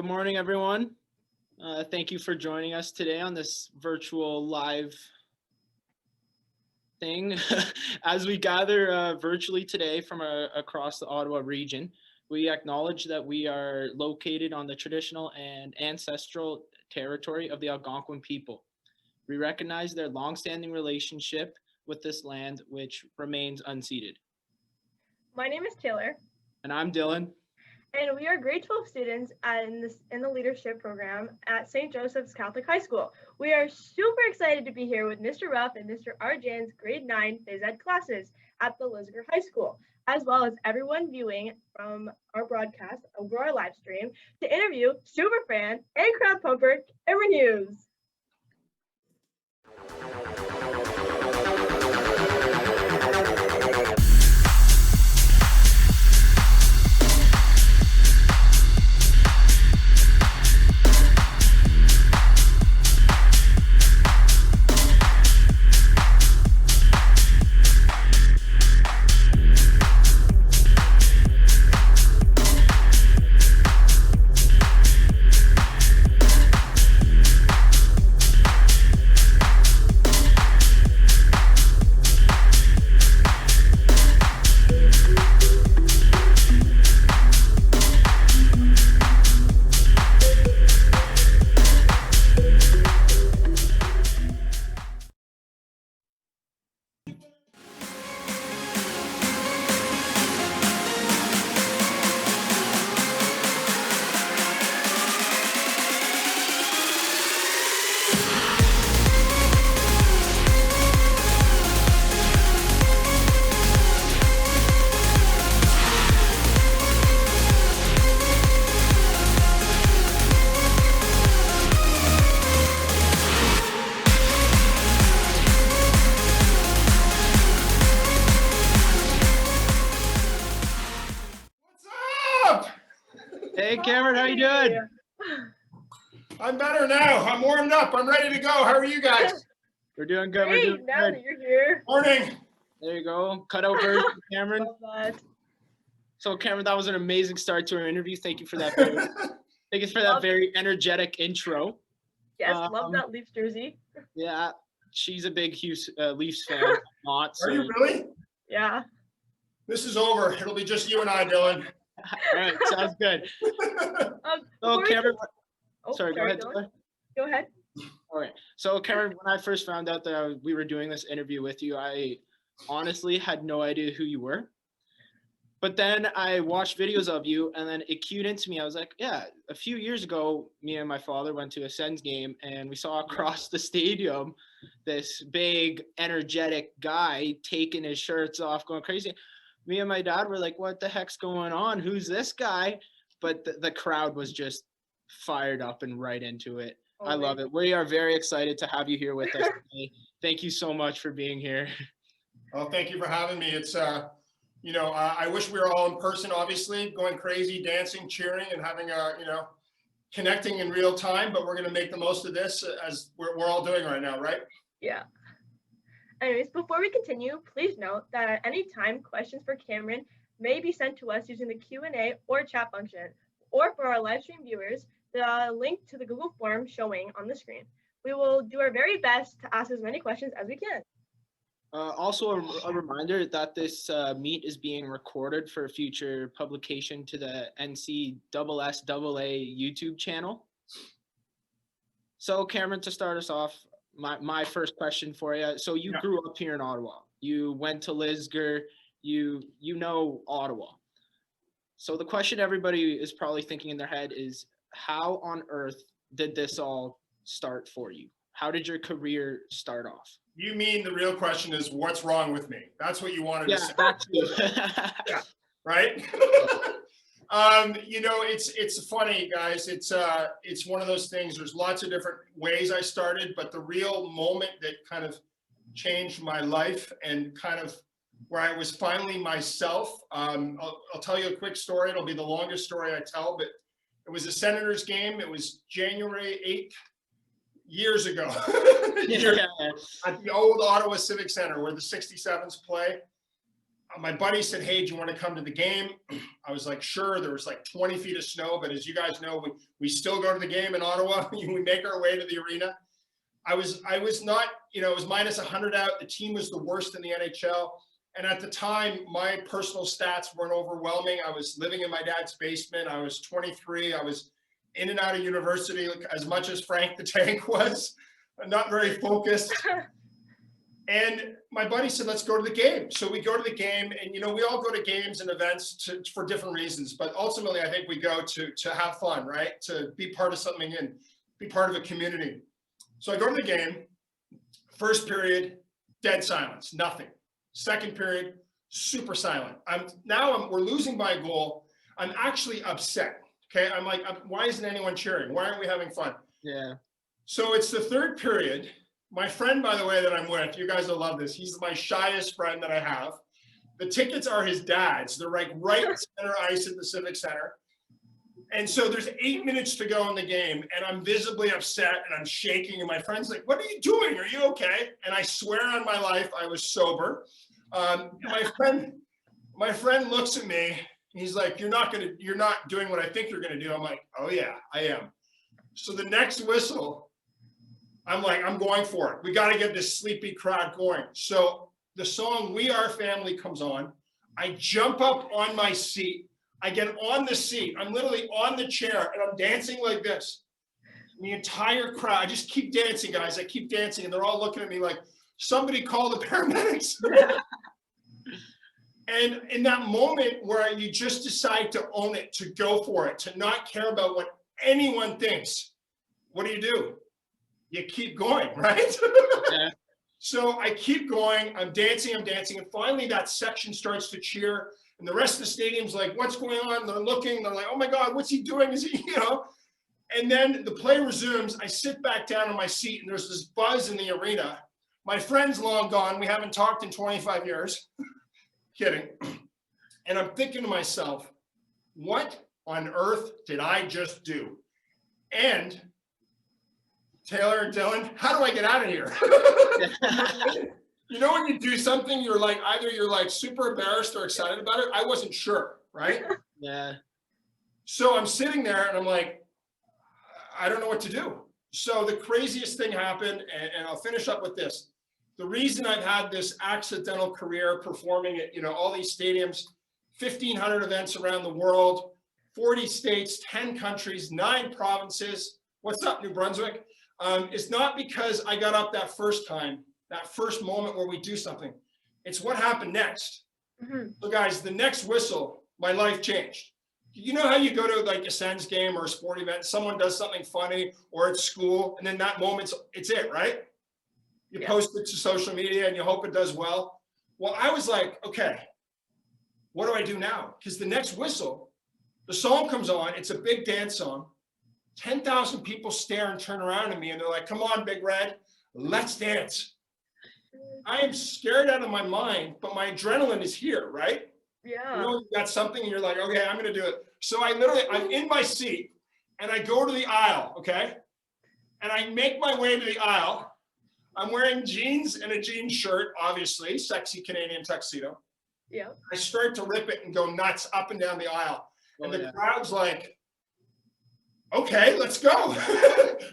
Good morning, everyone. Thank you for joining us today on this virtual live thing. As we gather virtually today from across the Ottawa region, we acknowledge that we are located on the traditional and ancestral territory of the Algonquin people. We recognize their longstanding relationship with this land, which remains unceded. My name is Taylor. And I'm Dylan. And we are grade 12 students in the leadership program at St. Joseph's Catholic High School. We are super excited to be here with Mr. Ruff and Mr. Arjan's grade 9 phys ed classes at the Lisgar High School, as well as everyone viewing from our broadcast over our live stream to interview superfan and crowd pumper Cameron Hughes. Hey, Cameron, how you doing? I'm better now. I'm warmed up. I'm ready to go. How are you guys? We're doing good. Great, We're doing now good. that you're here. Morning. There you go. Cut out version, Cameron. Love that. So, Cameron, that was an amazing start to our interview. Thank you for that. Thank you for that very energetic intro. Yes, love that Leafs jersey. Yeah, she's a big Hughes Leafs fan. I'm not. So. Are you really? Yeah. This is over. It'll be just you and I, Dylan. All right, sounds good. So, Cameron, sorry, go ahead. Go ahead. All right. So, Cameron, when I first found out that we were doing this interview with you, I honestly had no idea who you were. But then I watched videos of you, and then it cued into me. I was like, yeah, a few years ago, me and my father went to a Sens game, and we saw across the stadium this big, energetic guy taking his shirts off, going crazy. Me and my dad were like, what the heck's going on? Who's this guy? But the crowd was just fired up and right into it. Oh, I love it. We are very excited to have you here with us today. Thank you so much for being here. Well, thank you for having me. It's, I wish we were all in person, obviously, going crazy, dancing, cheering, and having connecting in real time. But we're going to make the most of this as we're all doing right now, right? Yeah. Anyways, before we continue, please note that at any time, questions for Cameron may be sent to us using the Q&A or chat function, or for our live stream viewers, the link to the Google form showing on the screen. We will do our very best to ask as many questions as we can. Also, a reminder that this meet is being recorded for future publication to the NCSSAA YouTube channel. So, Cameron, to start us off, my first question for you. So you grew up here in Ottawa. You went to Lisgar. You know Ottawa. So the question everybody is probably thinking in their head is, how on earth did this all start for you? How did your career start off? You mean the real question is, what's wrong with me? That's what you wanted to say. That's yeah, right? It's funny, guys. It's one of those things. There's lots of different ways I started, but the real moment that kind of changed my life and kind of where I was finally myself. I'll tell you a quick story. It'll be the longest story I tell, but it was a Senators game. It was January 8th, years ago, at the old Ottawa Civic Center where the 67s play. my buddy said, hey, do you want to come to the game? I was like, sure. There was like 20 feet of snow, but as you guys know, we still go to the game in Ottawa. We make our way to the arena. I was not, it was minus 100 out. The team was the worst in the NHL. And at the time, my personal stats weren't overwhelming. I was living in my dad's basement. I was 23. I was in and out of university as much as Frank the Tank was, not very focused. And my buddy said, let's go to the game. So we go to the game, and we all go to games and events for different reasons. But ultimately, I think we go to have fun, right? To be part of something and be part of a community. So I go to the game. First period, dead silence, nothing. Second period, super silent. We're losing by a goal. I'm actually upset. Okay, I'm like, why isn't anyone cheering? Why aren't we having fun? Yeah. So it's the third period. My friend, by the way, that I'm with, you guys will love this. He's my shyest friend that I have. The tickets are his dad's. They're like right center ice at the Civic Center. And so there's 8 minutes to go in the game, and I'm visibly upset, and I'm shaking, and my friend's like, what are you doing? Are you okay? And I swear on my life, I was sober. My friend looks at me, he's like, you're not doing what I think you're gonna do. I'm like, oh yeah, I am. So the next whistle, I'm like, I'm going for it. We got to get this sleepy crowd going. So the song We Are Family comes on. I jump up on my seat. I get on the seat. I'm literally on the chair, and I'm dancing like this. The entire crowd, I just keep dancing, guys. I keep dancing, and they're all looking at me like, somebody call the paramedics. And in that moment where you just decide to own it, to go for it, to not care about what anyone thinks, what do? You keep going, right? Yeah. So I keep going, I'm dancing, and finally that section starts to cheer, and the rest of the stadium's like, what's going on? They're looking, they're like, oh my God, what's he doing? Is he, And then the play resumes, I sit back down on my seat, and there's this buzz in the arena. My friend's long gone, we haven't talked in 25 years. Kidding. And I'm thinking to myself, what on earth did I just do? And Taylor and Dylan, how do I get out of here? When you do something, you're like, either you're like super embarrassed or excited about it. I wasn't sure, right? Yeah. So I'm sitting there and I'm like, I don't know what to do. So the craziest thing happened, and I'll finish up with this. The reason I've had this accidental career performing at, all these stadiums, 1,500 events around the world, 40 states, 10 countries, 9 provinces. What's up, New Brunswick? It's not because I got up that first time, that first moment where we do something. It's what happened next. Mm-hmm. So guys, the next whistle, my life changed. You know how you go to like a Sens game or a sporting event, someone does something funny or at school, and then that moment, it's it, right? You post it to social media and you hope it does well. Well, I was like, okay, what do I do now? Because the next whistle, the song comes on, it's a big dance song. 10,000 people stare and turn around at me, and they're like, come on, Big Red, let's dance. I am scared out of my mind, but my adrenaline is here, right? Yeah. You got something and you're like, okay, I'm going to do it. So I'm in my seat, and I go to the aisle, okay? And I make my way to the aisle. I'm wearing jeans and a jean shirt, obviously, sexy Canadian tuxedo. Yeah. I start to rip it and go nuts up and down the aisle. And the crowd's like, okay, let's go.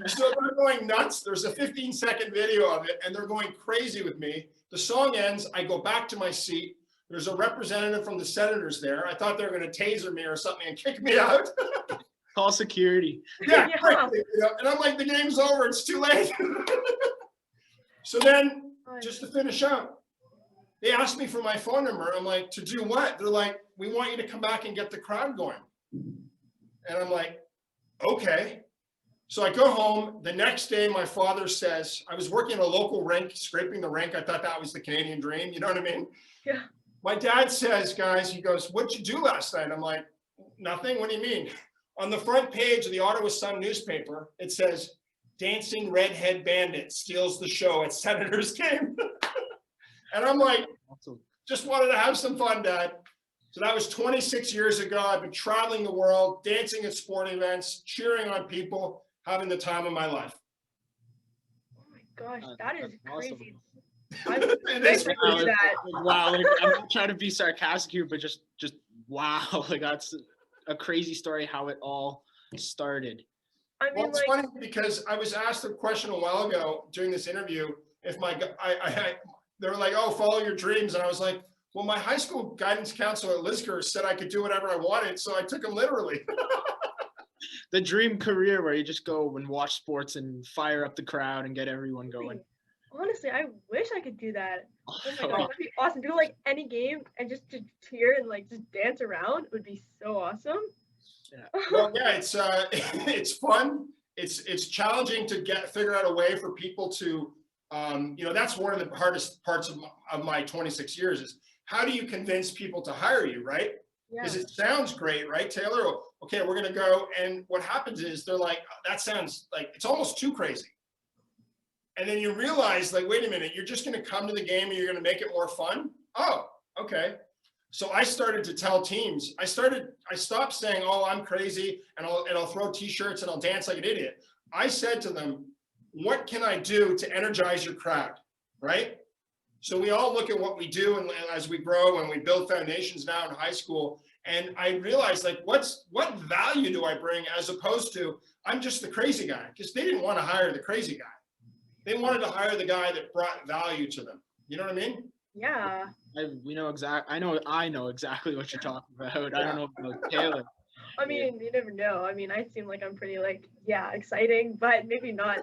So they're going nuts. There's a 15-second video of it, and they're going crazy with me. The song ends. I go back to my seat. There's a representative from the Senators there. I thought they were going to taser me or something and kick me out. Call security. Yeah. And I'm like, the game's over. It's too late. So then, just to finish up, they asked me for my phone number. I'm like, to do what? They're like, we want you to come back and get the crowd going. And I'm like, okay. So I go home. The next day, my father says, I was working at a local rink, scraping the rink. I thought that was the Canadian dream. You know what I mean? Yeah. My dad says, guys, he goes, what'd you do last night? I'm like, nothing. What do you mean? On the front page of the Ottawa Sun newspaper, it says, dancing redhead bandit steals the show at Senators game. And I'm like, just wanted to have some fun, Dad. So that was 26 years ago. I've been traveling the world, dancing at sporting events, cheering on people, having the time of my life. Oh my gosh, that is crazy. I It wish is I could do that. Wow, like, I'm not trying to be sarcastic here, but just wow, like that's a crazy story how it all started. I Well, mean, it's like, funny because I was asked a question a while ago during this interview if they were like, oh, follow your dreams. And I was like, well, my high school guidance counselor at Lisgar said I could do whatever I wanted. So I took him literally. The dream career where you just go and watch sports and fire up the crowd and get everyone going. honestly, I wish I could do that. Oh my Oh, gosh, that'd be awesome. Do like any game and just to cheer and like just dance around would be so awesome. Well, yeah, it's it's fun. It's challenging to figure out a way for people to, that's one of the hardest parts of my 26 years is how do you convince people to hire you, right? Yeah. Because it sounds great, right, Taylor? Okay, we're gonna go, and what happens is they're like, that sounds like it's almost too crazy. And then you realize, like, wait a minute, you're just gonna come to the game and you're gonna make it more fun? Oh, okay. So I started to tell teams, I stopped saying, oh, I'm crazy and I'll throw t-shirts and I'll dance like an idiot. I said to them, what can I do to energize your crowd, right? So we all look at what we do and as we grow and we build foundations now in high school. And I realized, like, what value do I bring as opposed to I'm just the crazy guy? Because they didn't want to hire the crazy guy. They wanted to hire the guy that brought value to them. You know what I mean? Yeah. I know exactly what you're talking about. I don't know about Taylor. I mean, you never know. I mean, I seem like I'm pretty like, yeah, exciting, but maybe not.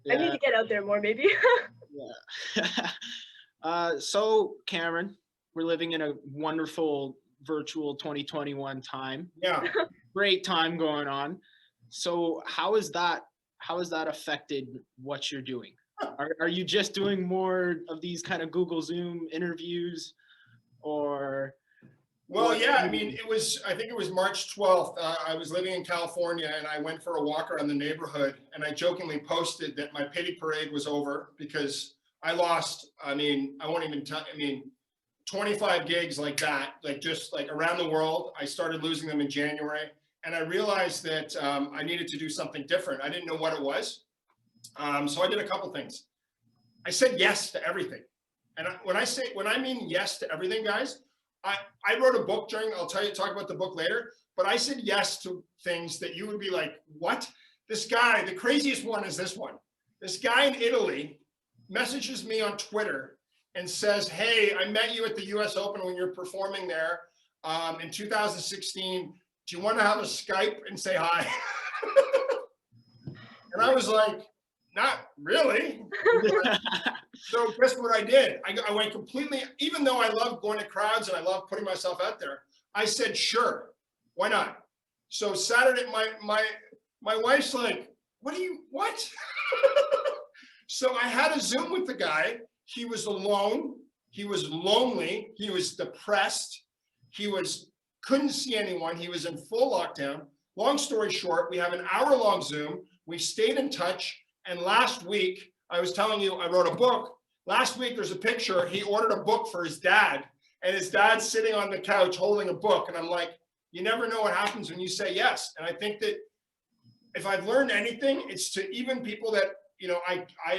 I need to get out there more, maybe. Yeah. So Cameron, we're living in a wonderful virtual 2021 time. Yeah. Great time going on. So how is that affected what you're doing? Are you just doing more of these kind of Google Zoom interviews or? Well, yeah, I mean, I think it was March 12th. I was living in California and I went for a walk around the neighborhood and I jokingly posted that my pity parade was over because I lost, I won't even tell, 25 gigs like that, like just like around the world. I started losing them in January and I realized that I needed to do something different. I didn't know what it was. So I did a couple things. I said yes to everything. And when I mean yes to everything, guys, I wrote a book talk about the book later, but I said yes to things that you would be like, what? This guy, the craziest one is this one. This guy in Italy messages me on Twitter and says, hey, I met you at the US Open when you're performing there in 2016. Do you want to have a Skype and say hi? And I was like, not really. So guess what I did? I went completely, even though I love going to crowds and I love putting myself out there, I said, sure, why not? So Saturday, my wife's like, what? So I had a Zoom with the guy. He was alone. He was lonely. He was depressed. Couldn't see anyone. He was in full lockdown. Long story short, we have an hour-long Zoom. We stayed in touch. And last week, I was telling you, I wrote a book. Last week, there's a picture. He ordered a book for his dad. And his dad's sitting on the couch holding a book. And I'm like, you never know what happens when you say yes. And I think that if I've learned anything, it's to even people that,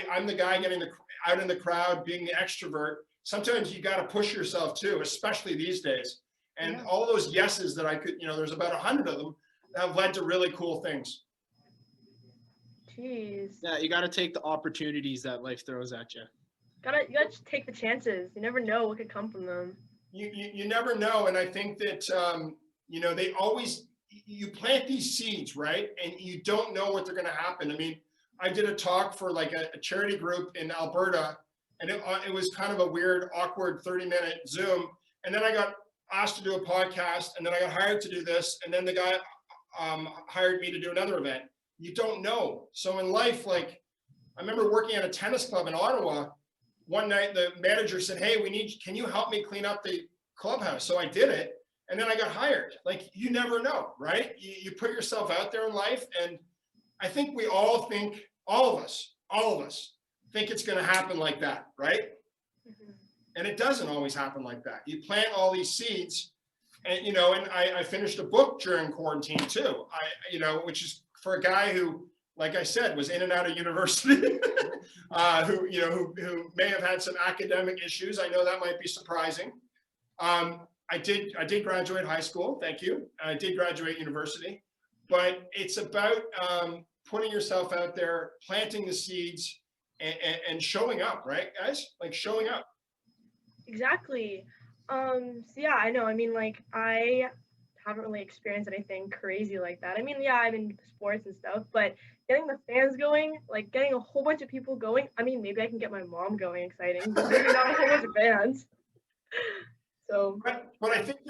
I'm the guy getting out in the crowd, being the extrovert. Sometimes you got to push yourself too, especially these days. And all those yeses that I could, there's about 100 of them that have led to really cool things. Jeez. Yeah, you got to take the opportunities that life throws at you. You gotta just take the chances. You never know what could come from them. You never know. And I think that, they always, you plant these seeds, right? And you don't know what they're going to happen. I mean, I did a talk for like a charity group in Alberta, and it was kind of a weird, awkward 30-minute Zoom. And then I got asked to do a podcast, and then I got hired to do this. And then the guy hired me to do another event. You don't know. So in life, like I remember working at a tennis club in Ottawa. One night, the manager said, hey, can you help me clean up the clubhouse? So I did it. And then I got hired. Like, you never know, right? You put yourself out there in life. And I think we all think, all of us think it's going to happen like that, right? Mm-hmm. And it doesn't always happen like that. You plant all these seeds and, and I finished a book during quarantine too. Which is for a guy who like I said, was in and out of university, who may have had some academic issues. I know that might be surprising. I did graduate high school. Thank you. I did graduate university, but it's about putting yourself out there, planting the seeds, and showing up, right, guys? Like showing up. Exactly. So yeah, I know. I mean, like, I haven't really experienced anything crazy like that. I mean, yeah, I'm in sports and stuff, but getting the fans going, like getting a whole bunch of people going. I mean, maybe I can get my mom going, exciting, but maybe not a whole bunch of fans. So, But I think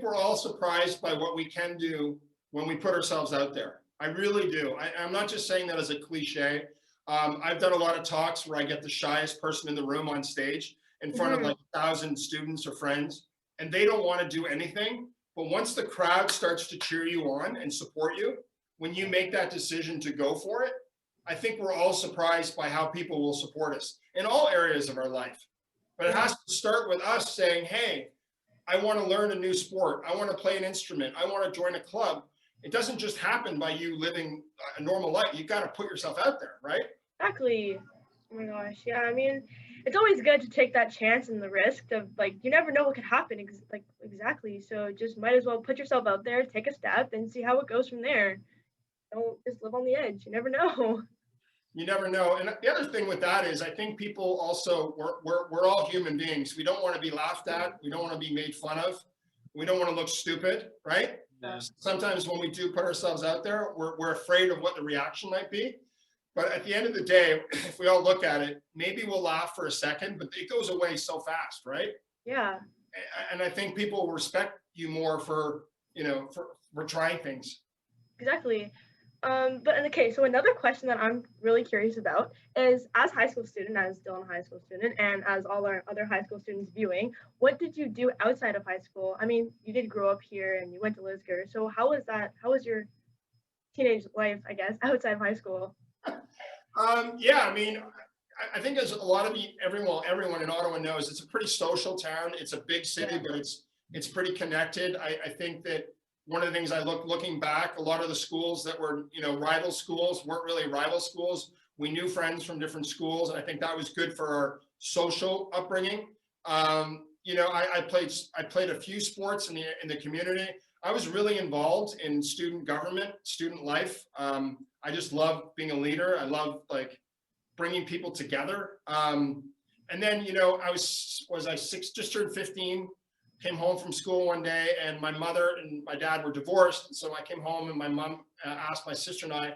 we're all surprised by what we can do when we put ourselves out there. I really do. I'm not just saying that as a cliche. I've done a lot of talks where I get the shyest person in the room on stage in front of like 1,000 students or friends, and they don't want to do anything. But once the crowd starts to cheer you on and support you, when you make that decision to go for it, I think we're all surprised by how people will support us in all areas of our life. But it has to start with us saying, hey, I want to learn a new sport. I want to play an instrument. I want to join a club. It doesn't just happen by you living a normal life. You got to put yourself out there, right? exactly. Oh my gosh, yeah. I mean, it's always good to take that chance and the risk of, like, you never know what could happen. Exactly. So just might as well put yourself out there, take a step, and see how it goes from there. Don't just live on the edge. You never know. You never know. And the other thing with that is I think people also, we're all human beings. We don't want to be laughed at. We don't want to be made fun of. We don't want to look stupid, right? Yeah. Sometimes when we do put ourselves out there, we're afraid of what the reaction might be. But at the end of the day, if we all look at it, maybe we'll laugh for a second, but it goes away so fast, right? Yeah. And I think people respect you more for, for trying things. Exactly. But okay, so another question that I'm really curious about is, as high school student, as Dylan high school student, and as all our other high school students viewing, what did you do outside of high school? I mean, you did grow up here and you went to Lisgar. So how was that? How was your teenage life, I guess, outside of high school? Yeah, I mean, I think as a lot of everyone in Ottawa knows, it's a pretty social town. It's a big city, but it's pretty connected. I think that one of the things looking back, a lot of the schools that were, rival schools weren't really rival schools. We knew friends from different schools, and I think that was good for our social upbringing. I played a few sports in the community. I was really involved in student government, student life. I just love being a leader. I love like bringing people together. And then, I was I just turned 15, came home from school one day, and my mother and my dad were divorced. And so I came home and my mom asked my sister and I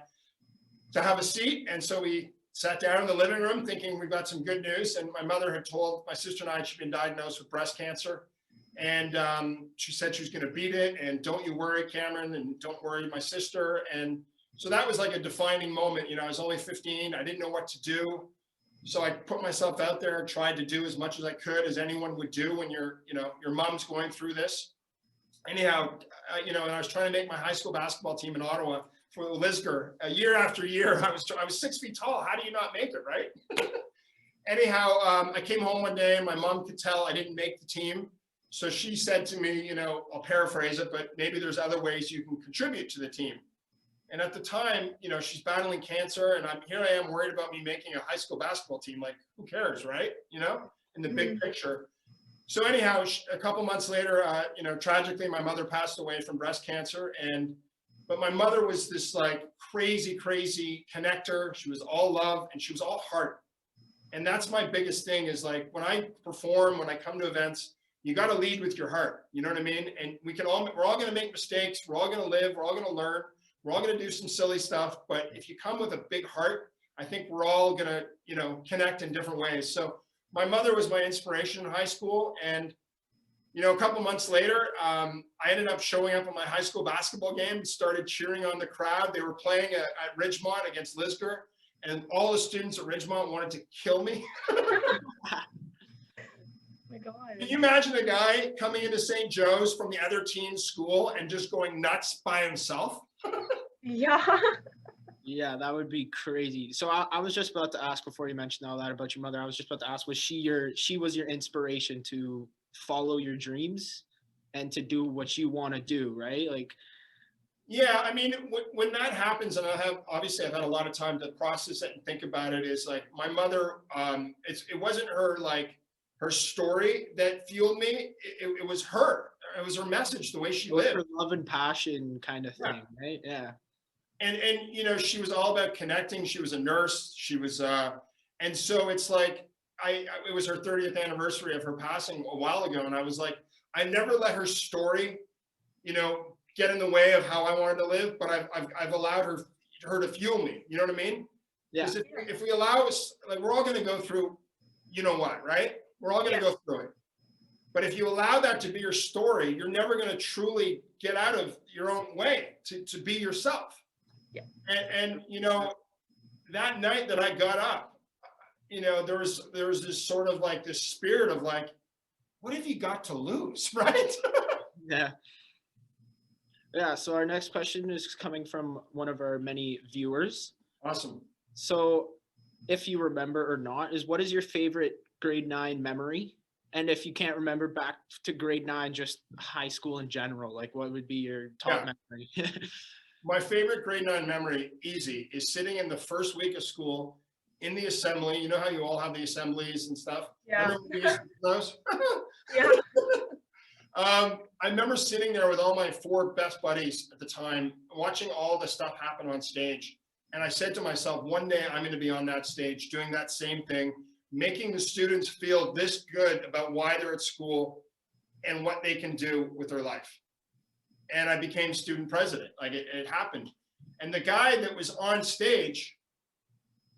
to have a seat. And so we sat down in the living room thinking we've got some good news. And my mother had told my sister and I she'd been diagnosed with breast cancer. And she said she was going to beat it. And don't you worry, Cameron, and don't worry, my sister. And so that was like a defining moment. I was only 15. I didn't know what to do. So I put myself out there, tried to do as much as I could, as anyone would do when your mom's going through this. Anyhow, and I was trying to make my high school basketball team in Ottawa for Lisgar. Year after year, I was 6 feet tall. How do you not make it, right? Anyhow, I came home one day and my mom could tell I didn't make the team. So she said to me, I'll paraphrase it, but maybe there's other ways you can contribute to the team. And at the time, she's battling cancer, and here I am worried about me making a high school basketball team. Like, who cares, right? In the big picture. So anyhow, a couple months later, tragically, my mother passed away from breast cancer. But my mother was this like crazy connector. She was all love and she was all heart. And that's my biggest thing is like when I perform, when I come to events, you got to lead with your heart. You know what I mean? And we're all going to make mistakes. We're all going to live. We're all going to learn. We're all going to do some silly stuff. But if you come with a big heart, I think we're all going to, connect in different ways. So my mother was my inspiration in high school. And, a couple months later, I ended up showing up at my high school basketball game, started cheering on the crowd. They were playing at Ridgemont against Lisgar. And all the students at Ridgemont wanted to kill me. My God. Can you imagine a guy coming into St. Joe's from the other team's school and just going nuts by himself? Yeah. Yeah, that would be crazy. So I was just about to ask before you mentioned all that about your mother. I was just about to ask, was she was your inspiration to follow your dreams and to do what you want to do, right? Like, Yeah, I mean, when that happens, and I've had a lot of time to process it and think about it, is like my mother, it wasn't her, like, her story that fueled me. It was her. It was her message, the way she It was lived. her love and passion kind of Yeah. thing, right? Yeah. And you know, she was all about connecting. She was a nurse. She was and so it's like it was her 30th anniversary of her passing a while ago, and I was like, I never let her story, you know, get in the way of how I wanted to live, but I've allowed her to fuel me. You know what I mean? Yeah. Because if we allow us, like, we're all going to go through, you know what, right? We're all going to go through it. But if you allow that to be your story, you're never going to truly get out of your own way to be yourself. Yeah. And you know, that night that I got up, you know, there was this sort of like this spirit of like, what have you got to lose, right? Yeah. Yeah. So our next question is coming from one of our many viewers. Awesome. So if you remember or not, is what is your favorite grade 9 memory? And if you can't remember back to grade 9, just high school in general, like what would be your top memory? My favorite grade 9 memory, easy, is sitting in the first week of school in the assembly. You know how you all have the assemblies and stuff? Yeah. Those? Yeah. I remember sitting there with all my 4 best buddies at the time, watching all the stuff happen on stage. And I said to myself, one day I'm going to be on that stage doing that same thing, making the students feel this good about why they're at school and what they can do with their life. And I became student president. Like it happened. And the guy that was on stage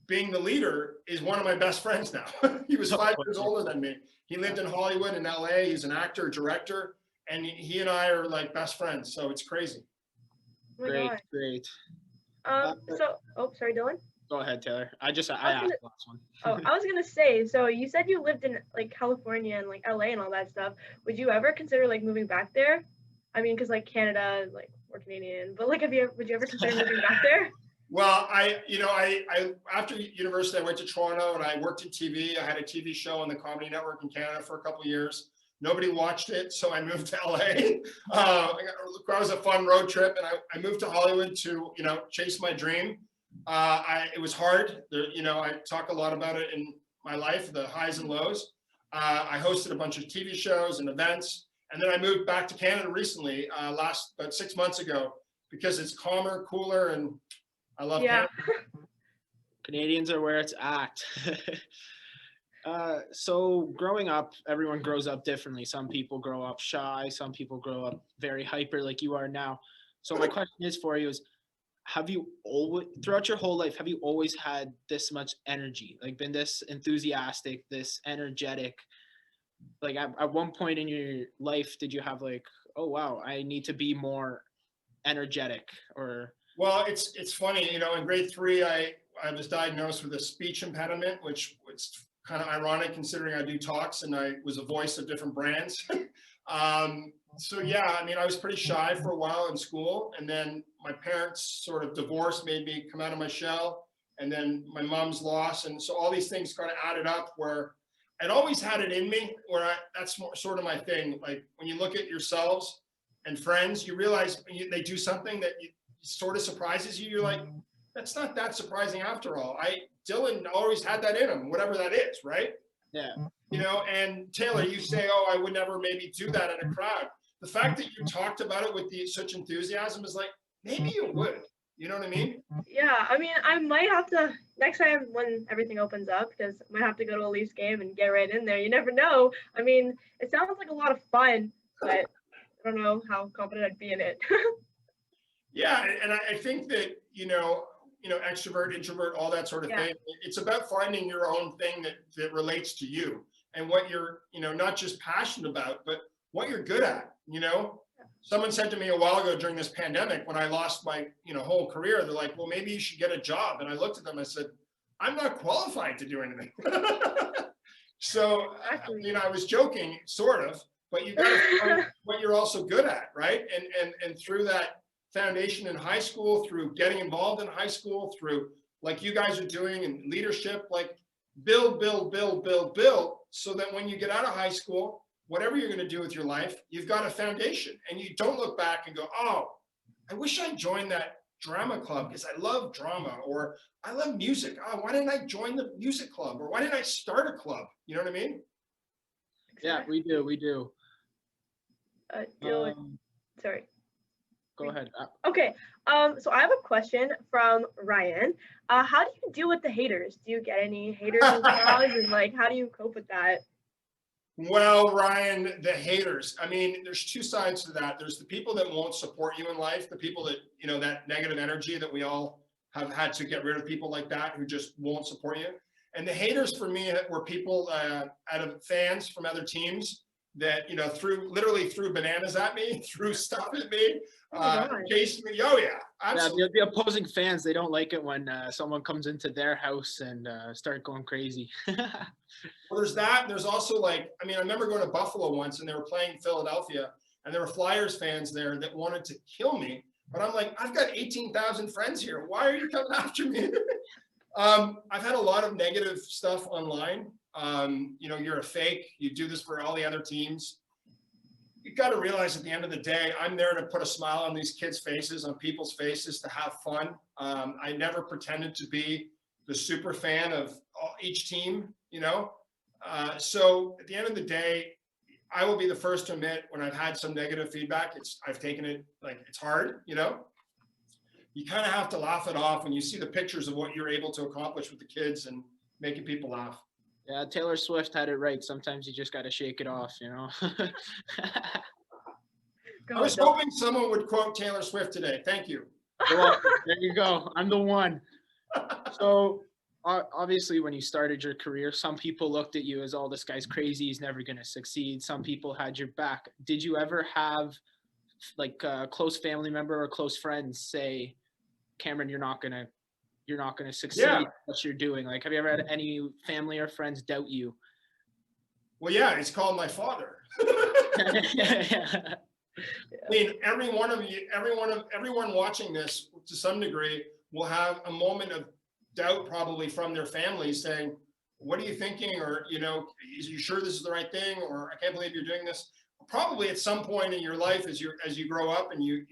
being the leader is one of my best friends now. He was 5 years older than me. He lived in Hollywood in LA. He's an actor, director, and he and I are like best friends. So it's crazy. Oh my Great, God. great. Sorry, Dylan. Go ahead, Taylor. I asked the last one. I was gonna say, so you said you lived in like California and like LA and all that stuff. Would you ever consider like moving back there? I mean, because like Canada, like we're Canadian, but like, would you ever consider moving back there? Well, I after university, I went to Toronto and I worked in TV. I had a TV show on the Comedy Network in Canada for a couple of years. Nobody watched it, so I moved to LA. That was a fun road trip, and I moved to Hollywood to, you know, chase my dream. It was hard. I talk a lot about it in my life, the highs and lows. I hosted a bunch of TV shows and events, and then I moved back to Canada recently, about 6 months ago, because it's calmer, cooler, and I love Canada. Canadians are where it's at. So growing up, everyone grows up differently. Some people grow up shy. Some people grow up very hyper like you are now. So my question is for you is, have you always, throughout your whole life, have you always had this much energy, like been this enthusiastic, this energetic? Like at one point in your life, did you have like, oh, wow, I need to be more energetic? Or Well, it's funny, you know, in grade 3, I was diagnosed with a speech impediment, which was kind of ironic considering I do talks and I was a voice of different brands. So yeah, I mean, I was pretty shy for a while in school, and then my parents sort of divorced, made me come out of my shell, and then my mom's loss, and so all these things kind of added up where I'd always had it in me, that's sort of my thing. Like when you look at yourselves and friends, you realize they do something that sort of surprises you. You're like, that's not that surprising after all. Dylan always had that in him, whatever that is, right? yeah. You know, and Taylor, you say, oh, I would never maybe do that in a crowd. The fact that you talked about it with such enthusiasm is like, maybe you would. You know what I mean? Yeah, I mean, I might have to next time when everything opens up, because I might have to go to a Leafs game and get right in there. You never know. I mean, it sounds like a lot of fun, but I don't know how confident I'd be in it. Yeah, and I think that, you know, extrovert, introvert, all that sort of thing. It's about finding your own thing that relates to you and what you're, you know, not just passionate about, but what you're good at, you know? Someone said to me a while ago during this pandemic, when I lost my, you know, whole career, they're like, well, maybe you should get a job. And I looked at them, I said, I'm not qualified to do anything. So, you know, I was joking, sort of, but you got to find what you're also good at, right? And through that foundation in high school, through getting involved in high school, through like you guys are doing in leadership, like build, so that when you get out of high school, whatever you're going to do with your life, you've got a foundation and you don't look back and go, oh, I wish I joined that drama club because I love drama, or I love music. Oh, why didn't I join the music club? Or why didn't I start a club? You know what I mean? Yeah, we do. We do. Sorry. Go ahead. Okay. So I have a question from Ryan. How do you deal with the haters? Do you get any haters and blogs, and like, how do you cope with that? Well, Ryan, the haters. I mean, there's two sides to that. There's the people that won't support you in life, the people that, you know, that negative energy that we all have had to get rid of, people like that who just won't support you. And the haters for me were people out of fans from other teams that, you know, literally threw bananas at me, threw stuff at me, chased me. Oh yeah, absolutely. Yeah, the opposing fans, they don't like it when someone comes into their house and start going crazy. Well, there's that. There's also, like, I mean, I remember going to Buffalo once and they were playing Philadelphia and there were Flyers fans there that wanted to kill me. But I'm like, I've got 18,000 friends here. Why are you coming after me? I've had a lot of negative stuff online. You know, you're a fake. You do this for all the other teams. You got to realize at the end of the day, I'm there to put a smile on these kids' faces, on people's faces, to have fun. I never pretended to be the super fan of each team, you know? So at the end of the day, I will be the first to admit when I've had some negative feedback, I've taken it, like, it's hard, you know? You kind of have to laugh it off when you see the pictures of what you're able to accomplish with the kids and making people laugh. Yeah, Taylor Swift had it right. Sometimes you just got to shake it off, you know? I was hoping someone would quote Taylor Swift today. Thank you. Well, there you go. I'm the one. So obviously when you started your career, some people looked at you as, oh, this guy's crazy, he's never going to succeed. Some people had your back. Did you ever have like a close family member or close friends say, Cameron, you're not gonna succeed at what you're doing? Like, have you ever had any family or friends doubt you? Well, yeah, it's called my father. I mean, every one of you, everyone watching this to some degree will have a moment of doubt, probably from their family, saying, what are you thinking? Or, you know, are you sure this is the right thing? Or I can't believe you're doing this. Probably at some point in your life, as you grow up and you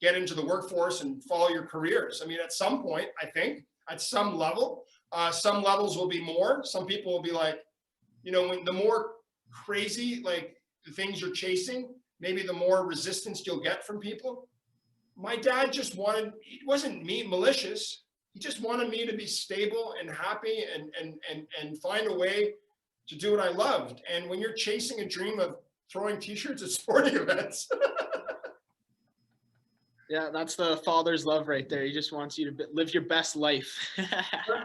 get into the workforce and follow your careers. I mean, at some point, I think, at some level, some levels will be more. Some people will be like, you know, when the more crazy, like, the things you're chasing, maybe the more resistance you'll get from people. My dad just wanted, it wasn't me malicious. He just wanted me to be stable and happy and find a way to do what I loved. And when you're chasing a dream of throwing t-shirts at sporting events. Yeah, that's the father's love right there. He just wants you to live your best life.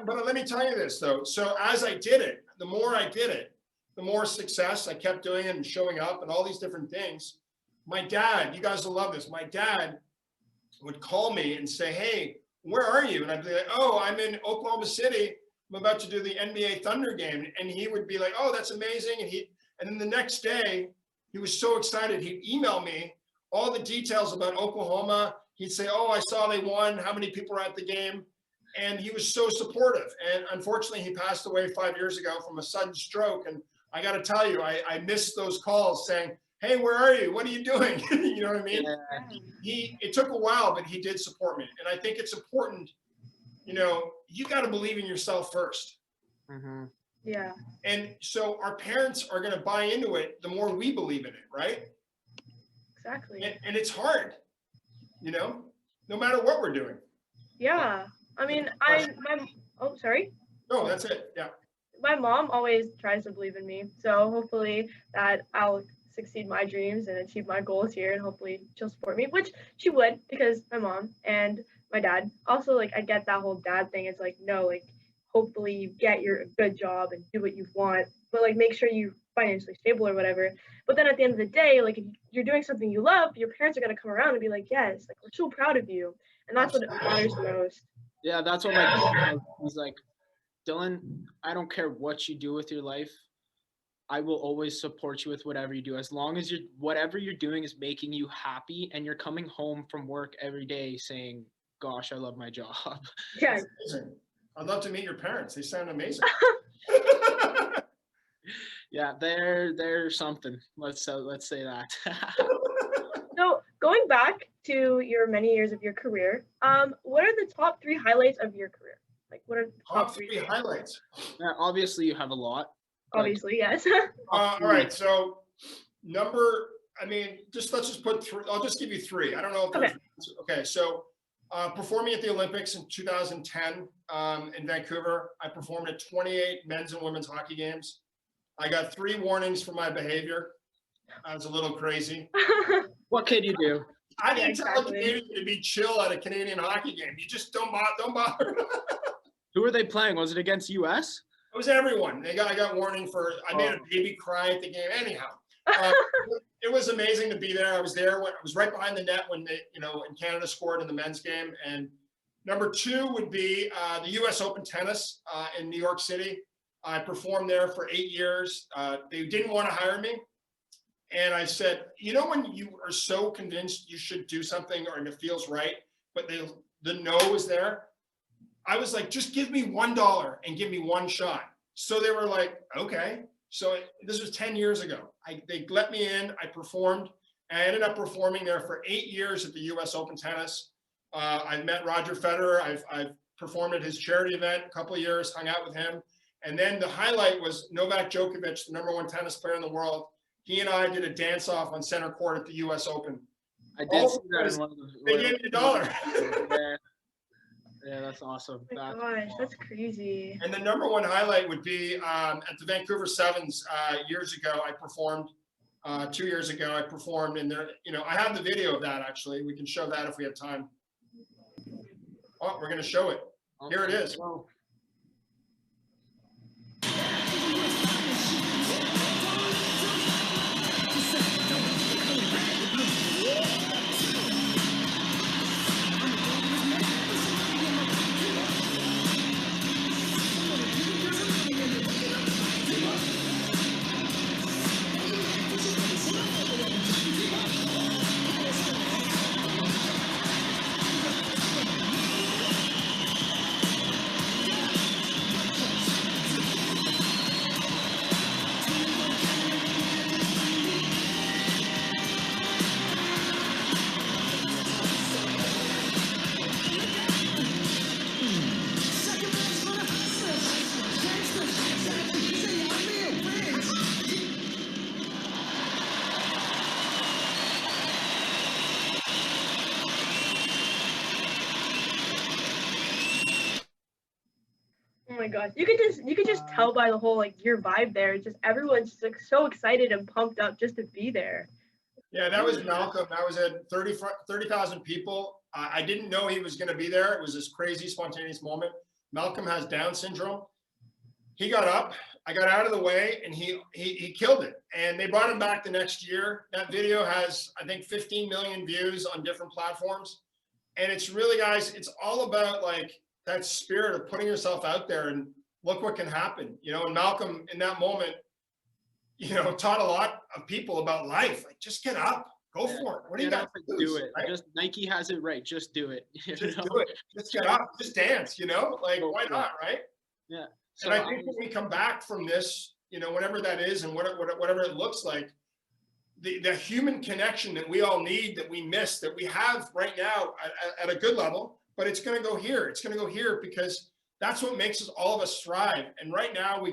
But let me tell you this, though. So as I did it, the more I did it, the more success I kept doing it and showing up and all these different things. My dad, you guys will love this. My dad would call me and say, hey, where are you? And I'd be like, oh, I'm in Oklahoma City. I'm about to do the NBA Thunder game. And he would be like, oh, that's amazing. And then the next day, he was so excited. He'd email me all the details about Oklahoma. He'd say, oh, I saw they won. How many people were at the game? And he was so supportive. And unfortunately, he passed away 5 years ago from a sudden stroke. And I got to tell you, I missed those calls saying, hey, where are you? What are you doing? You know what I mean? Yeah. It took a while, but he did support me. And I think it's important, you know, you got to believe in yourself first. Mm-hmm. Yeah. And so our parents are going to buy into it the more we believe in it, right? Exactly. And it's hard, you know, no matter what we're doing. Yeah. I mean, oh, sorry. No, that's it. Yeah. My mom always tries to believe in me. So hopefully that I'll succeed my dreams and achieve my goals here, and hopefully she'll support me, which she would, because my mom and my dad. Also, like, I get that whole dad thing. It's like, no, like, hopefully you get your good job and do what you want, but like, make sure you're financially stable or whatever. But then at the end of the day, like, if you're doing something you love, your parents are going to come around and be like, yes, like, we're so proud of you. And that's what matters the most. Yeah, that's what my dad does. He's like, Dylan, I don't care what you do with your life. I will always support you with whatever you do, as long as whatever you're doing is making you happy and you're coming home from work every day saying, gosh, I love my job. Yeah. I'd love to meet your parents. They sound amazing. Yeah, they're something. Let's say that. So going back to your many years of your career, what are the top 3 highlights of your career? Like, what are the Top 3 things? highlights. Yeah, obviously, you have a lot. but Obviously, yes. All right, so let's just put 3. I'll just give you 3. I don't know if Okay. there's, okay, so performing at the Olympics in 2010 in Vancouver, I performed at 28 men's and women's hockey games. I got 3 warnings for my behavior. I was a little crazy. What can you do? I didn't Yeah, tell a exactly. Canadian to be chill at a Canadian hockey game. You just don't bother. Who were they playing? Was it against US? It was everyone. I got warning for, I made a baby cry at the game. Anyhow, it was amazing to be there. I was there when I was right behind the net when they, in Canada scored in the men's game. And number 2 would be the US Open tennis in New York City. I performed there for 8 years. They didn't want to hire me. And I said, when you are so convinced you should do something or it feels right, but the no is there. I was like, just give me $1 and give me 1 shot. So they were like, okay. So this was 10 years ago. They let me in, I performed. I ended up performing there for 8 years at the US Open Tennis. I met Roger Federer. I've performed at his charity event a couple of years, hung out with him. And then the highlight was Novak Djokovic, the #1 tennis player in the world. He and I did a dance off on center court at the US Open. I did see that in one of They gave me $1. Yeah, that's awesome. Oh my gosh, that's crazy. And the #1 highlight would be at the Vancouver Sevens years ago. I performed 2 years ago. I performed in there. I have the video of that actually. We can show that if we have time. Oh, we're going to show it. Here it is. Oh my gosh, you could just tell by the whole your vibe there. Just everyone's just so excited and pumped up just to be there. Yeah, that was Malcolm. That was at 30,000 people. I didn't know he was going to be there. It was this crazy spontaneous moment. Malcolm has Down syndrome. He got up, I got out of the way, and he killed it. And they brought him back the next year. That video has, I think, 15 million views on different platforms. And it's really, guys, it's all about that spirit of putting yourself out there and look what can happen. And Malcolm in that moment, taught a lot of people about life. Just get up, go for it. What do you got to do it? Right? Just Nike has it right. Just do it. Just do it. Just get up. Just dance. Why not? Right? Yeah. So and I think when we come back from this, whatever that is and whatever it looks like, the human connection that we all need, that we miss, that we have right now at a good level, but it's going to go here. It's going to go here because that's what makes us, all of us, thrive. And right now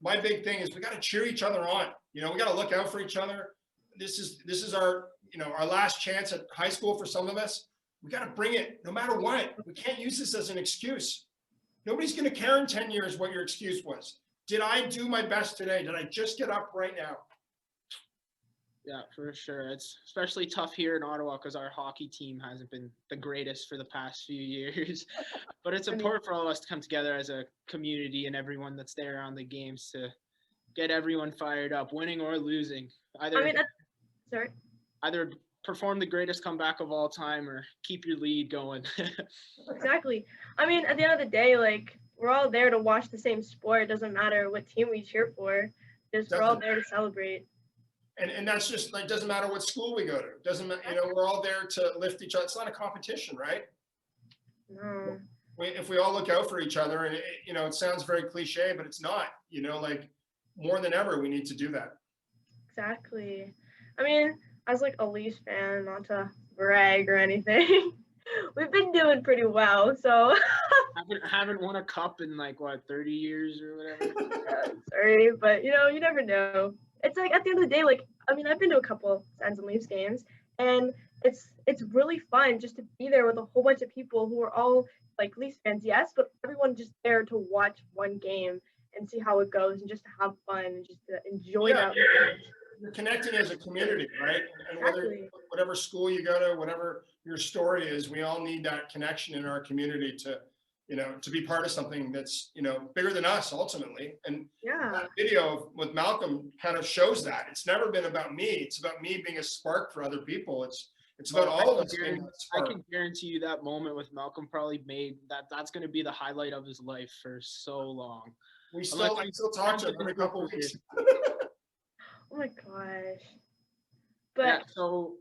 my big thing is we got to cheer each other on. We got to look out for each other. This is our, our last chance at high school for some of us. We got to bring it no matter what. We can't use this as an excuse. Nobody's going to care in 10 years what your excuse was. Did I do my best today? Did I just get up right now? Yeah, for sure. It's especially tough here in Ottawa because our hockey team hasn't been the greatest for the past few years. But it's important for all of us to come together as a community and everyone that's there on the games to get everyone fired up, winning or losing. Either perform the greatest comeback of all time or keep your lead going. Exactly. At the end of the day, we're all there to watch the same sport. It doesn't matter what team we cheer for. We're all there to celebrate. And that's just doesn't matter what school we go to. Doesn't matter, we're all there to lift each other. It's not a competition, right? No. If we all look out for each other, and it sounds very cliche, but it's not. More than ever, we need to do that. Exactly. as like a Leafs fan, not to brag or anything, we've been doing pretty well. So Haven't won a cup in like what 30 years or whatever. sorry, but you never know. It's like at the end of the day, like I mean, I've been to a couple Sens and Leafs games, and it's really fun just to be there with a whole bunch of people who are all like Leafs fans, yes, but everyone just there to watch one game and see how it goes and just to have fun and just to enjoy that moment. You're connecting as a community, right? And Exactly. whatever school you go to, whatever your story is, we all need that connection in our community to, to be part of something that's, bigger than us ultimately. And Yeah. that video with Malcolm kind of shows that. It's never been about me. It's about me being a spark for other people. It's about all of us being that I spark. can guarantee you that moment with Malcolm probably made that's going to be the highlight of his life for so long. I still talk to him every couple of weeks. Oh my gosh. Yeah, But so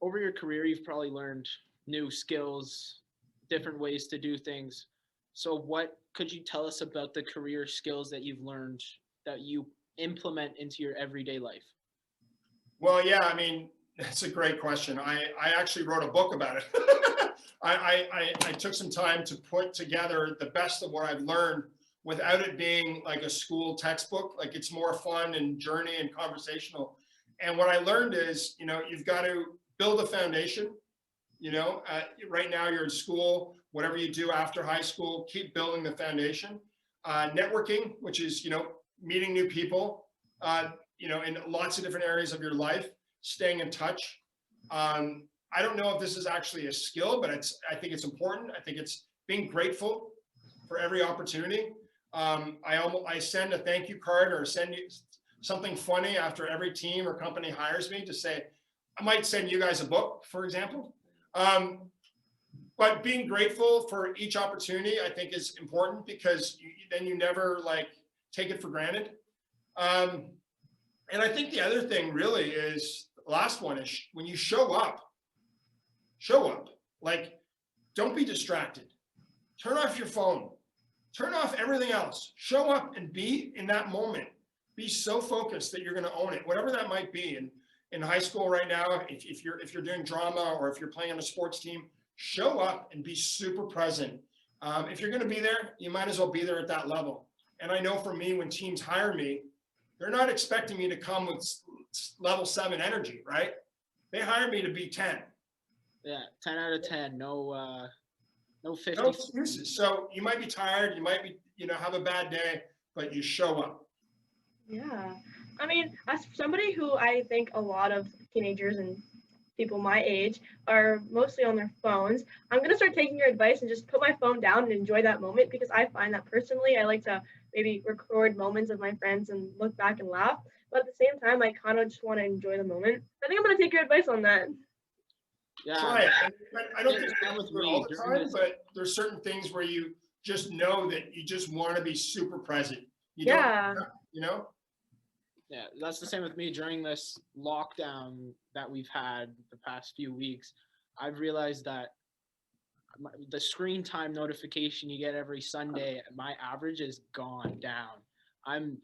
over your career, you've probably learned new skills, different ways to do things. So what could you tell us about the career skills that you've learned that you implement into your everyday life? Well, yeah, I mean, that's a great question. I actually wrote a book about it. I took some time to put together the best of what I've learned without it being like a school textbook. Like it's more fun and journey and conversational. And what I learned is, you've got to build a foundation. Right now you're in school, whatever you do after high school, keep building the foundation. Networking, which is, meeting new people, in lots of different areas of your life, staying in touch. I don't know if this is actually a skill, but I think it's important. I think it's being grateful for every opportunity. I send a thank you card or send you something funny after every team or company hires me to say, I might send you guys a book, for example. But being grateful for each opportunity, I think is important because then you never like take it for granted. And I think the other thing really is, the last one is when you show up, like, don't be distracted. Turn off your phone, turn off everything else, show up and be in that moment. Be so focused that you're going to own it, whatever that might be. And in high school right now, if you're doing drama or if you're playing on a sports team, show up and be super present. If you're going to be there, you might as well be there at that level. And I know for me, when teams hire me, they're not expecting me to come with level 7 energy, right? They hire me to be 10. Yeah, 10 out of 10. No 50. No excuses. So you might be tired, you might be, have a bad day, but you show up. yeah, I mean, as somebody who I think a lot of teenagers and people my age are mostly on their phones, I'm going to start taking your advice and just put my phone down and enjoy that moment, because I find that personally, I like to maybe record moments of my friends and look back and laugh. But at the same time, I kind of just want to enjoy the moment. I think I'm going to take your advice on that. Yeah, Try it. I don't think that you with do it me all the during time, this. but there's certain things where you just know that you just want to be super present. You Yeah. don't, Yeah, that's the same with me during this lockdown that we've had the past few weeks. I've realized that the screen time notification you get every Sunday, my average is gone down. I'm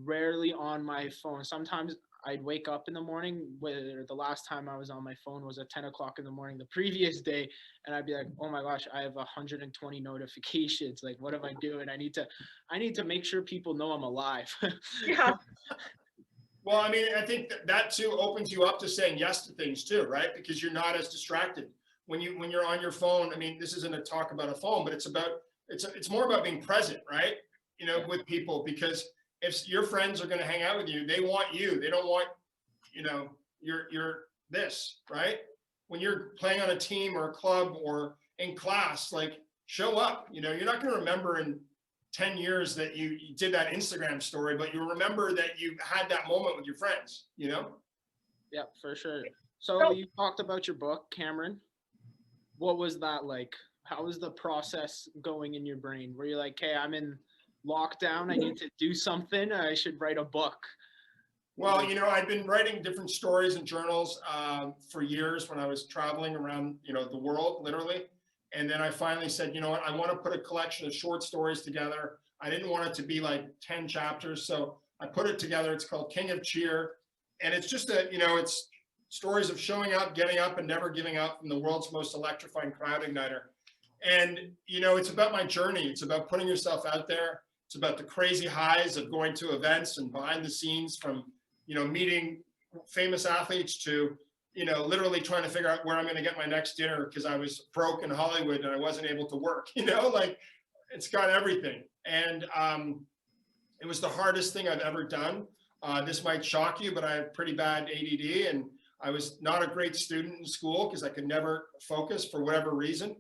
rarely on my phone. Sometimes I'd wake up in the morning, where the last time I was on my phone was at 10 o'clock in the morning the previous day, and I'd be like, oh my gosh, I have 120 notifications. Like, what am I doing? I need to make sure people know I'm alive. Yeah. Well, I mean, I think that too opens you up to saying yes to things too, right? Because you're not as distracted when you're on your phone. I mean, this isn't a talk about a phone, but it's more about being present, right? With people, because if your friends are going to hang out with you, they want you. They don't want, you're this, right? When you're playing on a team or a club or in class, like show up. You're not going to remember in 10 years that you did that Instagram story, but you remember that you had that moment with your friends, Yeah, for sure. So you talked about your book, Cameron. What was that like? How was the process going in your brain? Were you like, hey, I'm in lockdown, I need to do something, I should write a book? Well, I've been writing different stories and journals for years when I was traveling around, the world, literally. And then I finally said, you know what, I want to put a collection of short stories together. I didn't want it to be like 10 chapters. So I put it together. It's called King of Cheer. And it's just it's stories of showing up, getting up, and never giving up from the world's most electrifying crowd igniter. And, you know, it's about my journey. It's about putting yourself out there. It's about the crazy highs of going to events and behind the scenes, from, you know, meeting famous athletes to, you know, literally trying to figure out where I'm going to get my next dinner because I was broke in Hollywood and I wasn't able to work, you know, like it's got everything. And it was the hardest thing I've ever done. This might shock you, but I have pretty bad ADD, and I was not a great student in school because I could never focus for whatever reason.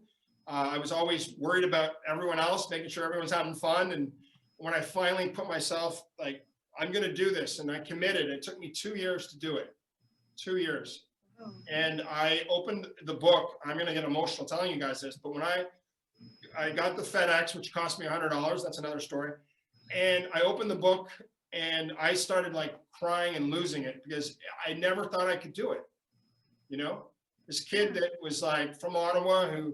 I was always worried about everyone else, making sure everyone's having fun. And when I finally put myself like, I'm going to do this, and I committed, it took me 2 years to do it. 2 years. Oh. And I opened the book. I'm going to get emotional telling you guys this, but when I got the FedEx, which cost me $100, that's another story. And I opened the book and I started like crying and losing it because I never thought I could do it. You know, this kid that was like from Ottawa who,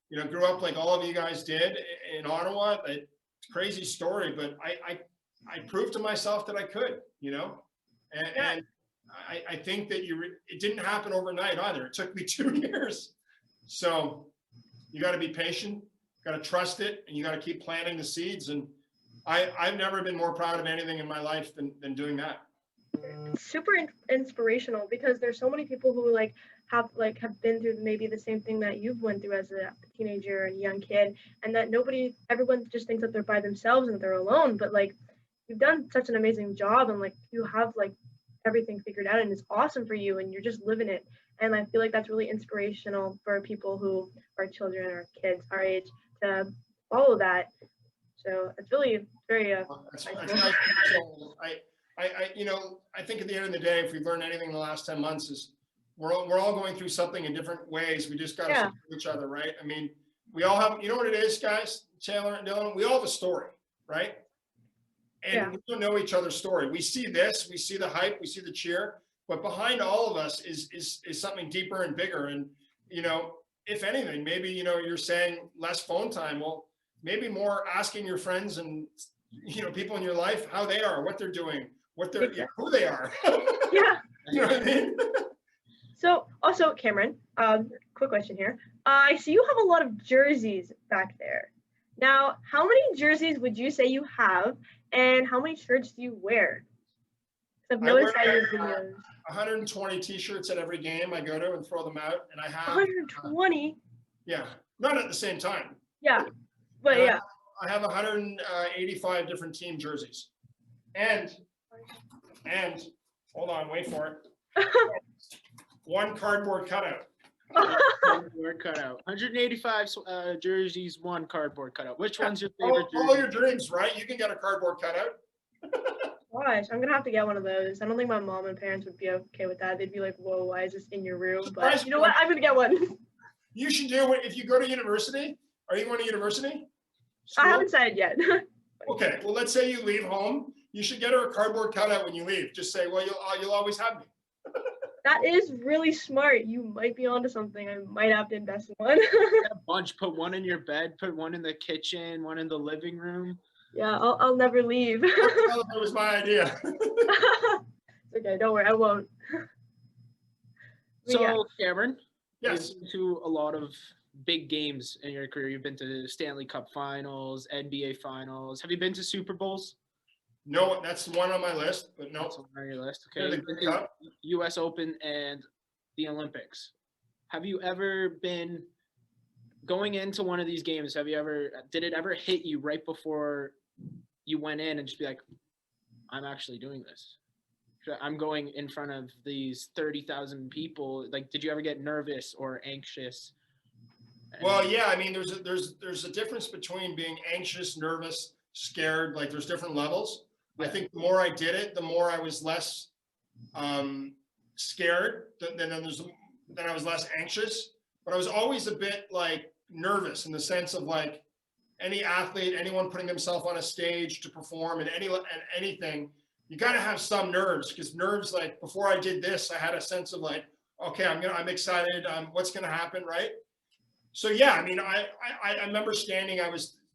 you know, grew up like all of you guys did in Ottawa. It's a crazy story, but I proved to myself that I could, you know, and I think that it didn't happen overnight either. It took me 2 years. So you got to be patient, got to trust it, and you got to keep planting the seeds. And I've never been more proud of anything in my life than doing that. Super inspirational, because there's so many people who have been through maybe the same thing that you've went through as a teenager and young kid, and that everyone just thinks that they're by themselves and that they're alone. But like, you've done such an amazing job, and like you have like everything figured out, and it's awesome for you, and you're just living it. And I feel like that's really inspirational for people who are children or kids our age to follow that. So it's really very That's nice. You know, I think at the end of the day, if we've learned anything in the last 10 months, is we're all going through something in different ways. We just got to support each other, right? I mean, we all have, you know what it is, guys, Taylor and Dylan, we all have a story, right? And we don't know each other's story. We see this, we see the hype, we see the cheer, but behind all of us is something deeper and bigger. And, you know, if anything, maybe, you know, you're saying less phone time. Well, maybe more asking your friends and, you know, people in your life, how they are, what they're doing, who they are. Yeah. You know what I mean? So also, Cameron, quick question here. I see you have a lot of jerseys back there. Now, how many jerseys would you say you have, and how many shirts do you wear? I've noticed that your videos. 120 t-shirts at every game I go to and throw them out, and I have 120. Yeah, not at the same time. Yeah, but yeah. I have 185 different team jerseys, and hold on, wait for it. One cardboard cutout. Cardboard cutout. 185 jerseys, one cardboard cutout. Which one's your favorite jersey? Follow your dreams, right? You can get a cardboard cutout. Gosh, I'm gonna have to get one of those. I don't think my mom and parents would be okay with that. They'd be like, "Whoa, why is this in your room?" But you know what? I'm gonna get one. You should do it if you go to university. Are you going to university? School? I haven't decided yet. Okay, well, let's say you leave home. You should get her a cardboard cutout when you leave. Just say, "Well, you'll always have me." That is really smart. You might be onto something. I might have to invest in one. Get a bunch. Put one in your bed. Put one in the kitchen. One in the living room. Yeah, I'll never leave. That was my idea. Okay, don't worry, I won't. So, Cameron, yes, you've been to a lot of big games in your career. You've been to Stanley Cup Finals, NBA Finals. Have you been to Super Bowls? No, that's one on my list, but no. That's on your list. Okay. You've been to U.S. Open and the Olympics. Have you ever been going into one of these games? Did it ever hit you right before you went in and just be like, I'm actually doing this? I'm going in front of these 30,000 people. Like, did you ever get nervous or anxious? Well, yeah. I mean, there's a difference between being anxious, nervous, scared. Like, there's different levels. Yeah. I think the more I did it, the more I was less scared. Then I was less anxious. But I was always a bit like nervous in the sense of like any athlete, anyone putting themselves on a stage to perform and anything. You got to have some nerves, because nerves, like before I did this, I had a sense of like, okay, I'm excited. What's going to happen, right? So yeah, I mean, I remember standing.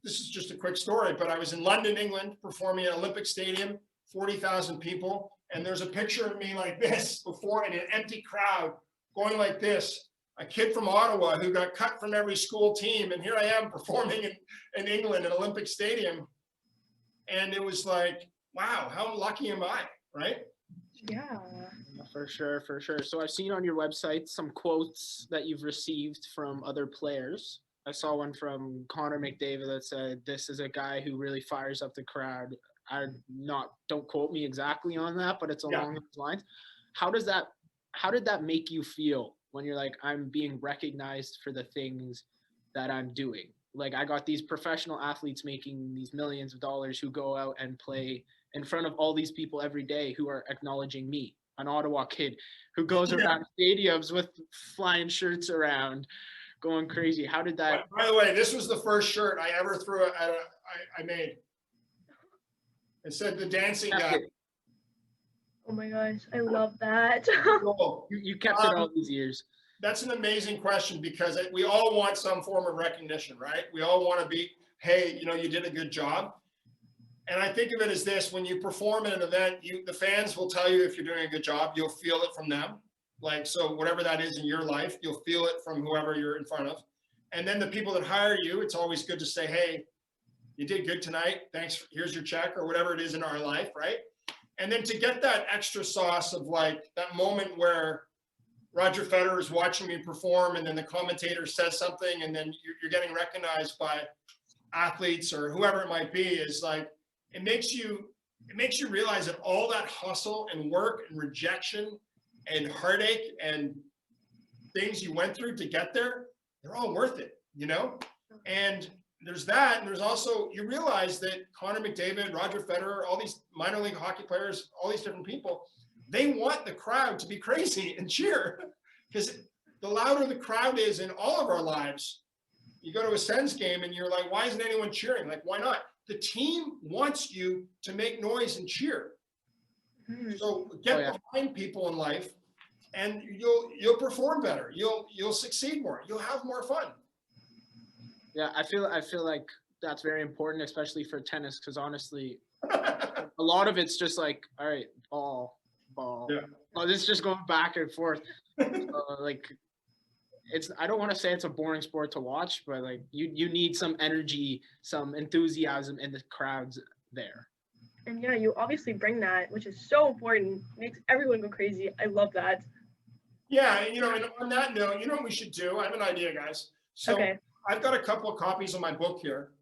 This is just a quick story, but I was in London, England, performing at Olympic Stadium, 40,000 people. And there's a picture of me like this before in an empty crowd going like this. A kid from Ottawa who got cut from every school team. And here I am performing in England at Olympic Stadium. And it was like, wow, how lucky am I, right? Yeah. For sure, for sure. So I've seen on your website some quotes that you've received from other players. I saw one from Connor McDavid that said, "This is a guy who really fires up the crowd." Don't quote me exactly on that, but it's along those lines. How did that make you feel when you're like, I'm being recognized for the things that I'm doing? Like, I got these professional athletes making these millions of dollars who go out and play in front of all these people every day who are acknowledging me, an Ottawa kid who goes around stadiums with flying shirts around, going crazy. How did that? By the way, this was the first shirt I ever threw at I made. It said the dancing guy. Oh my gosh, I love that. Cool. You kept it all these years. That's an amazing question because we all want some form of recognition, right? We all want to be, hey, you did a good job. And I think of it as this: when you perform at an event, the fans will tell you if you're doing a good job. You'll feel it from them. Like, so whatever that is in your life, you'll feel it from whoever you're in front of. And then the people that hire you, it's always good to say, hey, you did good tonight. Thanks. Here's your check, or whatever it is in our life, right? And then to get that extra sauce of like that moment where Roger Federer is watching me perform and then the commentator says something and then you're getting recognized by athletes or whoever it might be, is like, it makes you realize that all that hustle and work and rejection and heartache and things you went through to get there, they're all worth it, And there's that, and there's also, you realize that Connor McDavid, Roger Federer, all these minor league hockey players, all these different people, they want the crowd to be crazy and cheer, because the louder the crowd is in all of our lives, you go to a Sens game and you're like, why isn't anyone cheering? Like, why not? The team wants you to make noise and cheer. So get behind people in life, and you'll perform better. You'll succeed more. You'll have more fun. Yeah, I feel like that's very important, especially for tennis, because honestly, a lot of it's just like, all right, ball. Yeah. Well, it's just going back and forth. Like, I don't want to say it's a boring sport to watch, but like you need some energy, some enthusiasm in the crowds there. And yeah, you obviously bring that, which is so important. Makes everyone go crazy. I love that. Yeah, and on that note, what we should do? I have an idea, guys. So okay. I've got a couple of copies of my book here.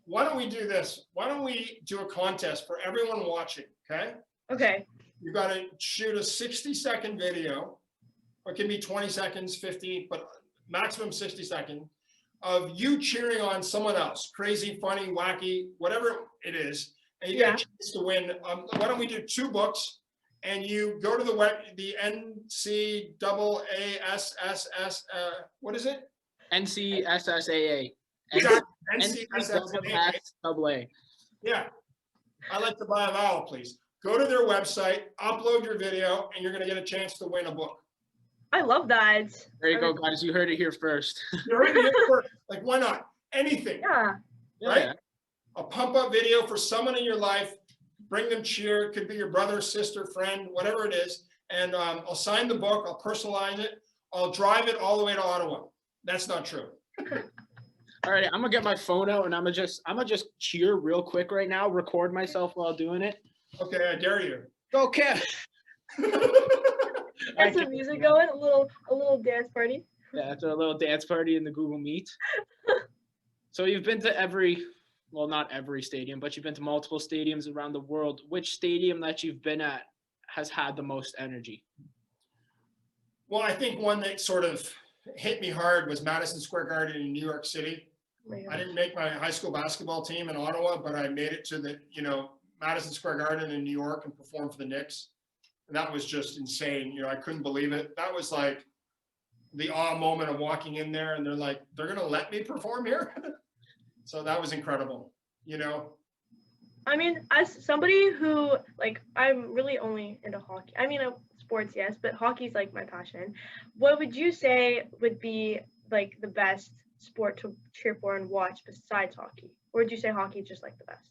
Why don't we do this? Why don't we do a contest for everyone watching, okay? Okay. You've got to shoot a 60-second video, or it can be 20 seconds, 50, but maximum 60 seconds, of you cheering on someone else, crazy, funny, wacky, whatever it is, and you get a chance to win. Why don't we do 2 books, and you go to the NCAASS, what is it? NCSSAA. NCSSAA. Yeah. I'd like to buy a vowel, please. Go to their website, upload your video, and you're going to get a chance to win a book. I love that. There you go, guys. You heard it here first. You heard it here first. Like, why not? Anything. Yeah. Right? Yeah. A pump-up video for someone in your life. Bring them cheer. It could be your brother, sister, friend, whatever it is. And I'll sign the book. I'll personalize it. I'll drive it all the way to Ottawa. That's not true. All right, I'm gonna get my phone out and I'm gonna just cheer real quick right now. Record myself while doing it. Okay, I dare you. Go, Kev. Get some music going. A little dance party. Yeah, it's a little dance party in the Google Meet. So you've been to not every stadium, but you've been to multiple stadiums around the world. Which stadium that you've been at has had the most energy? Well, I think one that sort of hit me hard was Madison Square Garden in New York City. I didn't make my high school basketball team in Ottawa, but I made it to the, Madison Square Garden in New York and performed for the Knicks. And that was just insane. I couldn't believe it. That was like the awe moment of walking in there and they're like, they're going to let me perform here. So that was incredible, I mean, as somebody who, I'm really only into hockey. I mean, sports, yes, but hockey's like my passion. What would you say would be like the best sport to cheer for and watch besides hockey? Or would you say hockey is just like the best?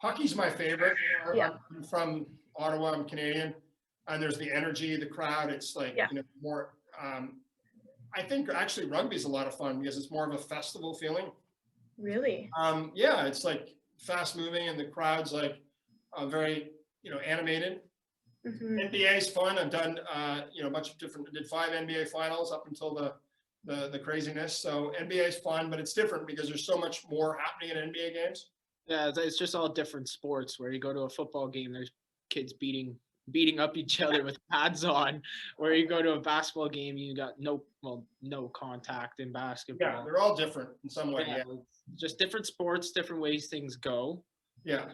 Hockey's my favorite. Yeah. I'm from Ottawa, I'm Canadian, and there's the energy, the crowd. It's like, Yeah. more, I think actually rugby is a lot of fun because it's more of a festival feeling. Really? Yeah, it's like fast moving and the crowd's like very, animated. Mhm. NBA is fun. I've done, a bunch of different, did 5 NBA finals up until the craziness. So NBA is fun, but it's different because there's so much more happening in NBA games. Yeah, it's just all different sports. Where you go to a football game, there's kids beating up each other with pads on. Where you go to a basketball game, you got no contact in basketball. Yeah, they're all different in some way. Yeah. Just different sports, different ways things go. Yeah.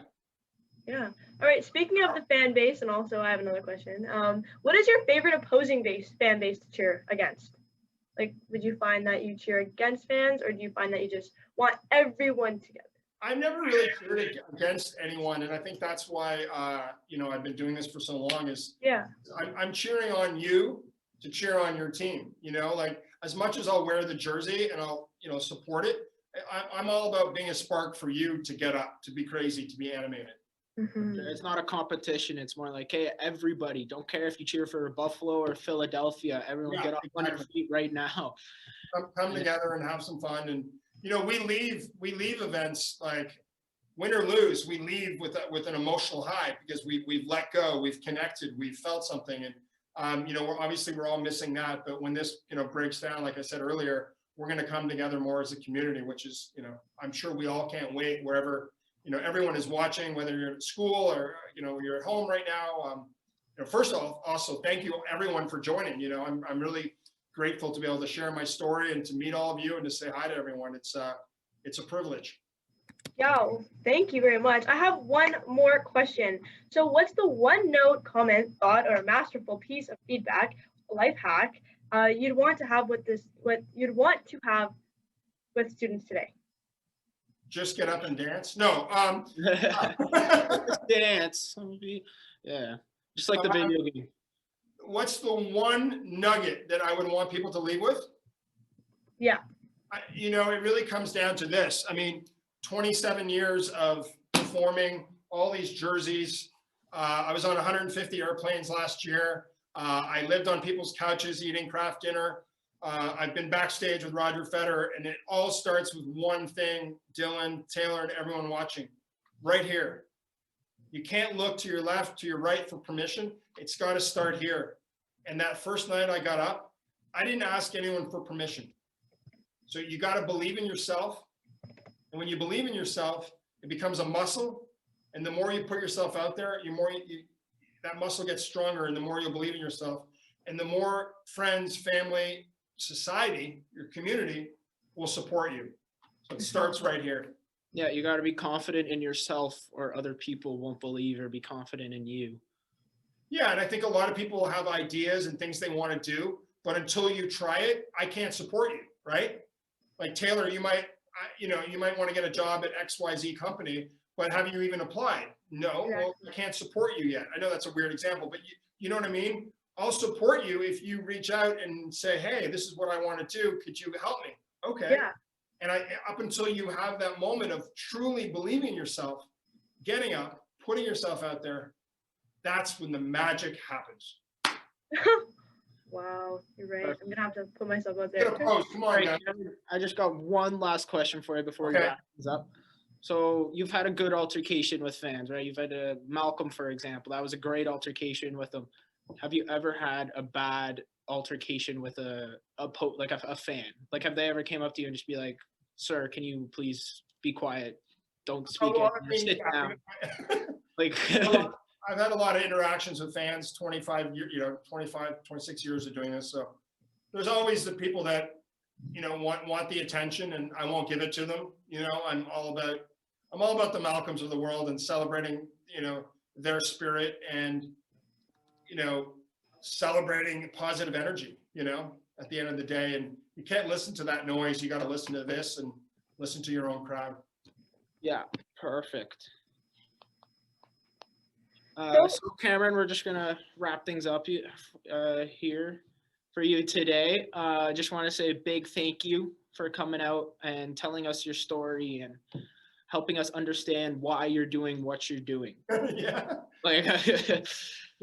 Yeah. All right. Speaking of the fan base, and also I have another question. What is your favorite opposing fan base to cheer against? Like, would you find that you cheer against fans, or do you find that you just want everyone together? I've never really cheered against anyone, and I think that's why I've been doing this for so long. Is Yeah. I'm cheering on you to cheer on your team. Like as much as I'll wear the jersey and I'll support it, I'm all about being a spark for you to get up, to be crazy, to be animated. Mm-hmm. It's not a competition. It's more like, hey, everybody, don't care if you cheer for Buffalo or Philadelphia. Everyone get off on your feet right now. Come together and have some fun. And we leave events like win or lose. We leave with an emotional high because we've let go, we've connected, we've felt something, and we're all missing that. But when this breaks down, like I said earlier, we're going to come together more as a community, which is I'm sure we all can't wait wherever. Everyone is watching, whether you're at school or, you're at home right now. First off, also, thank you everyone for joining. I'm really grateful to be able to share my story and to meet all of you and to say hi to everyone. It's a privilege. Yeah, well, thank you very much. I have one more question. So what's the one note, comment, thought, or masterful piece of feedback, life hack, you'd want to have with students today? Just get up and dance. No. Just dance. Yeah. Just like the video game. What's the one nugget that I would want people to leave with? Yeah. It really comes down to this. 27 years of performing, all these jerseys. I was on 150 airplanes last year. I lived on people's couches eating craft dinner. I've been backstage with Roger Federer, and it all starts with one thing, Dylan, Taylor, and everyone watching, right here. You can't look to your left, to your right for permission. It's got to start here. And that first night I got up, I didn't ask anyone for permission. So you got to believe in yourself. And when you believe in yourself, it becomes a muscle. And the more you put yourself out there, that muscle gets stronger, and the more you believe in yourself. And the more friends, family, society, your community will support you. So it starts right here. Yeah, you got to be confident in yourself, or other people won't believe or be confident in you. Yeah, and I think a lot of people have ideas and things they want to do, but until you try it, I can't support you, right? Like Taylor, you might want to get a job at XYZ company, but have you even applied? No, well, I can't support you yet. I know that's a weird example, but you know what I mean? I'll support you if you reach out and say, hey, this is what I want to do. Could you help me? Okay. Yeah. And up until you have that moment of truly believing in yourself, getting up, putting yourself out there, that's when the magic happens. Wow, you're right. I'm gonna have to put myself out Get there. a pose. Come on, guys. I just got one last question for you before we wrap things up. So you've had a good altercation with fans, right? You've had Malcolm, for example. That was a great altercation with them. Have you ever had a bad altercation with a fan? Like, have they ever came up to you and just be like, sir, can you please be quiet? Don't speak it. Sit down. Like, I've had a lot of interactions with fans, 25, 26 years of doing this. So there's always the people that, want the attention, and I won't give it to them. I'm all about the Malcolms of the world and celebrating, their spirit and, celebrating positive energy, at the end of the day. And you can't listen to that noise. You got to listen to this and listen to your own crowd. Yeah, perfect. So Cameron, we're just gonna wrap things up here for you today. Just want to say a big thank you for coming out and telling us your story and helping us understand why you're doing what you're doing. Yeah. Like, Did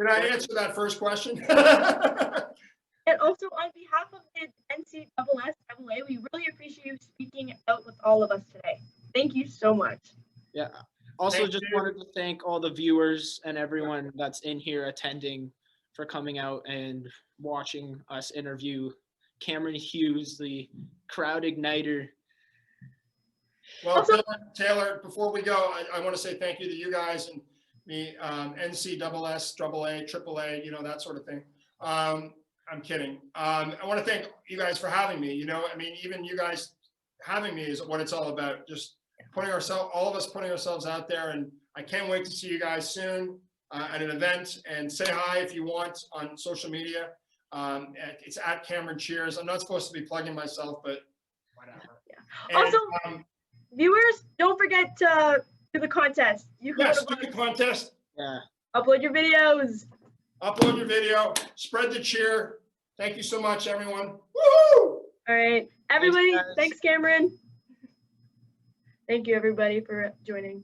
I answer that first question? And also on behalf of the NCSSAA, we really appreciate you speaking out with all of us today. Thank you so much. yeah. Also, Thank just you. wanted to thank all the viewers and everyone that's in here attending for coming out and watching us interview Cameron Hughes, the crowd igniter. Well, Also- Taylor, before we go, I want to say thank you to you guys and the NCSS, AAA, AAA, you know, that sort of thing. I'm kidding. I want to thank you guys for having me. You know, I mean, even you guys having me is what it's all about. Just putting ourselves, all of us putting ourselves out there. And I can't wait to see you guys soon at an event, and say hi if you want on social media. It's at Cameron Cheers. I'm not supposed to be plugging myself, but whatever. Yeah. Also, viewers, don't forget to do the contest. You can yes, do the contest. Yeah. upload your videos. Upload your video, spread the cheer. Thank you so much, everyone. Woo! All right, everybody, guys. thanks Cameron. Thank you everybody for joining.